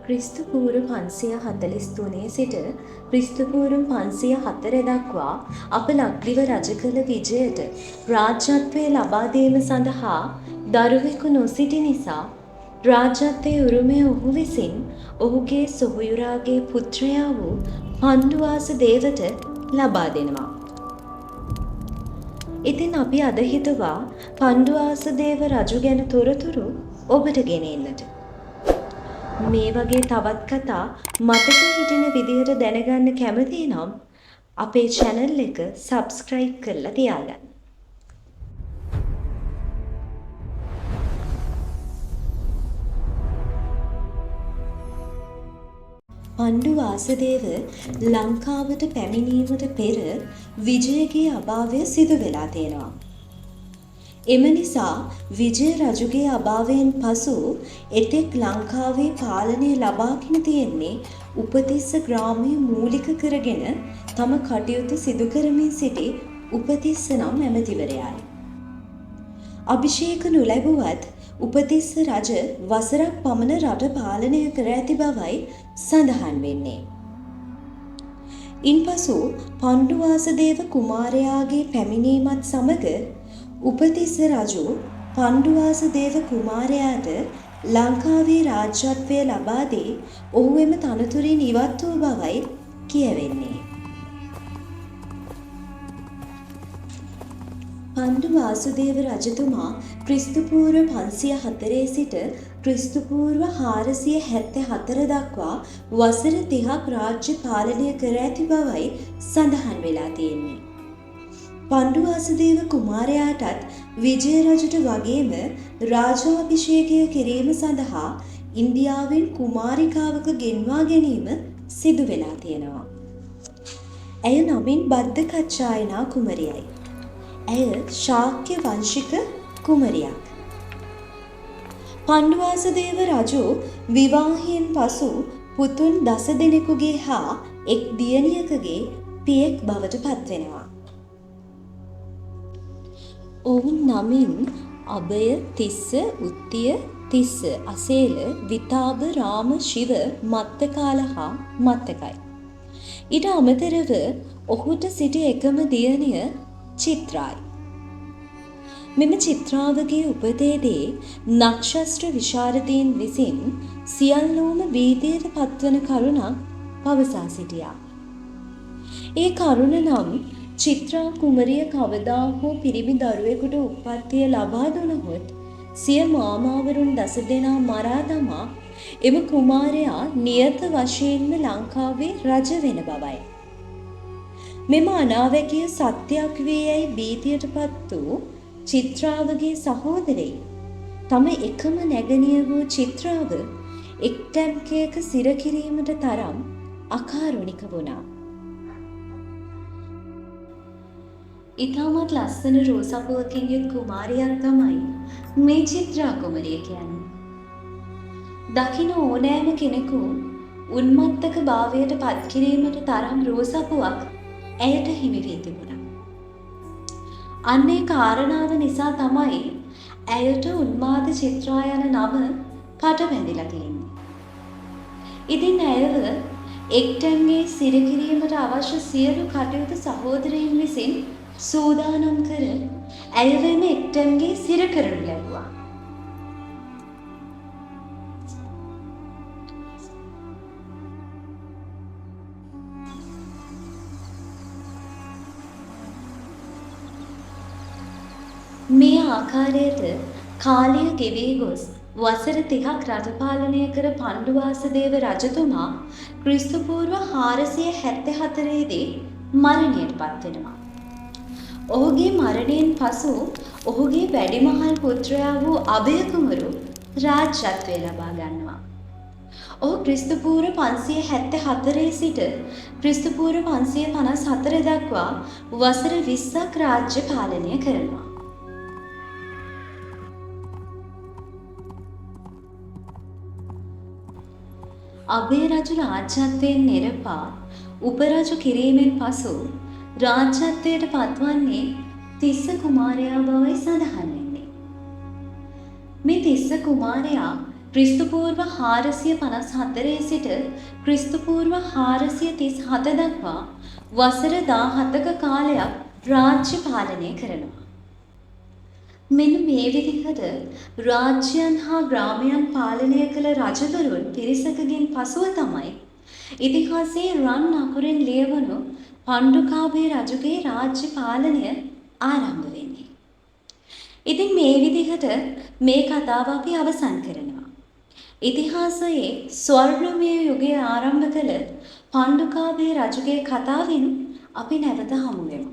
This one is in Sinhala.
ක්‍රිස්තු පූර්ව 543 සිට ක්‍රිස්තු පූර්ව 504 දක්වා අප ලක්දිව රජ කළ විජයට රාජ්‍යත්වය ලබා දීම සඳහා දරුවෙකු නොසිටි නිසා රාජ්‍යත්වයේ උරුමය ඔහු විසින් ඔහුගේ සොහොයුරාගේ පුත්‍රයා වූ පණ්ඩුවාස දේවට ලබා දෙනවා. ඉතින් අපි අද හිතුවා පණ්ඩුවාස දේව රජු ගැන තොරතුරු ඔබට ගෙනෙන්නට. මේ වගේ තවත් කතා මතක හිටින විදිහට දැනගන්න කැමති නම් අපේ channel එක subscribe කරලා තියාගන්න. පණ්ඩු වාසදේව ලංකාවට පැමිණීමට පෙර විජයගේ අභාවය සිදු වෙලා තියෙනවා. එම නිසා විජය රජුගේ අභාවයෙන් පසු එතෙක් ලංකාවේ පාලනය ලබාගෙන තියෙන්නේ උපතිස්ස ග්‍රාමය මූලික කරගෙන තම කටයුතු සිදු කරමින් සිටි උපතිස්ස නම් ඇමතිවරයායි. අභිෂේක නොලැබුවත් උපතිස්ස රජ වසරක් පමණ රට පාලනය කර ඇති බවයි සඳහන් වෙන්නේ. ඉන්පසු පණ්ඩුවාසදේව කුමාරයාගේ පැමිණීමත් සමග උපතිස්ස රජු පණ්ඩුවාසදේව කුමාරයාට ලංකාවේ රාජ්‍යත්වය ලබා දී ඔහු එම තනතුරින් ඉවත් වූ බවයි කියවෙන්නේ. පණ්ඩු වාසුදේව රජතුමා ක්‍රිස්තු පූර්ව 504 සිට ක්‍රිස්තු පූර්ව 474 දක්වා වසර 30ක් රාජ්‍ය පාලනය කර ඇති බවයි සඳහන් වෙලා තියෙන්නේ. පණ්ඩු වාසුදේව කුමාරයාටත් විජය රජුට වගේම රාජාභිෂේකය කිරීම සඳහා ඉන්දියාවෙන් කුමාරිකාවක ගෙන්වා ගැනීම සිදු වෙලා තියෙනවා. ඇය නමින් බද්දකච්චායනා කුමරියයි. ඇය ශාක්‍ය වංශික කුමරියක්. පණ්ඩුවාසදේව රජු විවාහයෙන් පසු පුතුන් 10 දෙනෙකුගේ හා එක් දියණියකගේ පියෙක් බවට පත්වෙනවා. ඔවුන් නමින් අභය, තිස්ස, උත්තිය, තිස්ස, අසේල, විතාබ, රාම, ශිව, මත්තකාල හා මත්තකයි. ඊට අමතරව ඔහුට සිටි එකම දියණිය චිත්‍රායි. මෙම චිත්‍රාවගේ උපතේදී නක්ෂත්‍ර විශාරදීන් විසින් සියල්ලෝම භීතියට පත්වන කරුණක් පවසා සිටියා. ඒ කරුණ නම් චිත්‍රා කුමරිය කවදා හෝ පිරිමි දරුවෙකුට උප්පත්තිය ලබා දුනහොත් සිය මාමාවරුන් 10 දෙනා මරා දමා එම කුමාරයා නියත වශයෙන්ම ලංකාවේ රජ වෙන බවයි. මෙම අනාවැකිය සත්‍යයක් වේ යයි භීතියටපත් වූ චිත්‍රාවගේ සහෝදරයි තම එකම නැගණිය වූ චිත්‍රාව එක් ටැම්කයක සිර කිරීමට තරම් අකාරුණික වුණා. ඉතාමත් ලස්සන රෝසපුවකින් යුත් කුමාරියක් තමයි මේ චිත්‍රා කුමරිය කියන්නේ. දකින ඕනෑම කෙනෙකු උන්මත්තක භාවයට පත් කිරීමට තරම් රෝසපුවක් ඇයට හිමි වී තිබුණා. අන්නේ කාරණාව නිසා තමයි ඇයට උන්මාද චිත්‍රා යන නම පටබැඳිලා තියෙන්නේ. ඉතින් ඇයව එක්ටැම්ගේ සිර කිරීමට අවශ්‍ය සියලු කටයුතු සහෝදරයින් විසින් සූදානම් කර ඇයව එම එක්ටැම්ගේ සිර කරනු ලැබුවා. මේ ආකාරයට කාලය ගෙවී ගොස් වසර 30ක් රට පාලනය කර පණ්ඩුවාසදේව රජතුමා ක්‍රිස්තු පූර්ව 474 දී මරණයට පත් වෙනවා. ඔහුගේ මරණයෙන් පසු ඔහුගේ වැඩිමහල් පුත්‍රයා වූ අභය කුමරු රාජ්‍යත්වය ලබා ගන්නවා. ඔහු ක්‍රිස්තු පූර්ව 574 සිට ක්‍රිස්තු පූර්ව 554 දක්වා වසර 20ක් රාජ්‍ය පාලනය කරනවා. අභය රජු රාජ්‍යත්වයෙන් නෙරපා උපරජු කිරීමෙන් පසු රාජ්‍යත්වයට පත්වන්නේ තිස්ස කුමාරයා බවයි සඳහන් වෙන්නේ. මේ තිස්ස කුමාරයා ක්‍රිස්තුපූර්ව 454 සිට ක්‍රිස්තුපූර්ව 437 දක්වා වසර 17ක කාලයක් රාජ්‍ය පාලනය කරනවා. මෙන්න මේ විදිහට රාජ්‍යයන් හා ග්‍රාමයන් පාලනය කළ රජවරුන් පිරිසකගෙන් පසුව තමයි ඉතිහාසයේ රන් අකුරෙන් ලියවුණු පණ්ඩුකාභය රජුගේ රාජ්‍ය පාලනය ආරම්භ වෙන්නේ. ඉතින් මේ විදිහට මේ කතාව අපි අවසන් කරනවා. ඉතිහාසයේ ස්වර්ණමය යුගය ආරම්භ කළ පණ්ඩුකාභය රජුගේ කතාවෙන් අපි නැවත හමු වෙමු.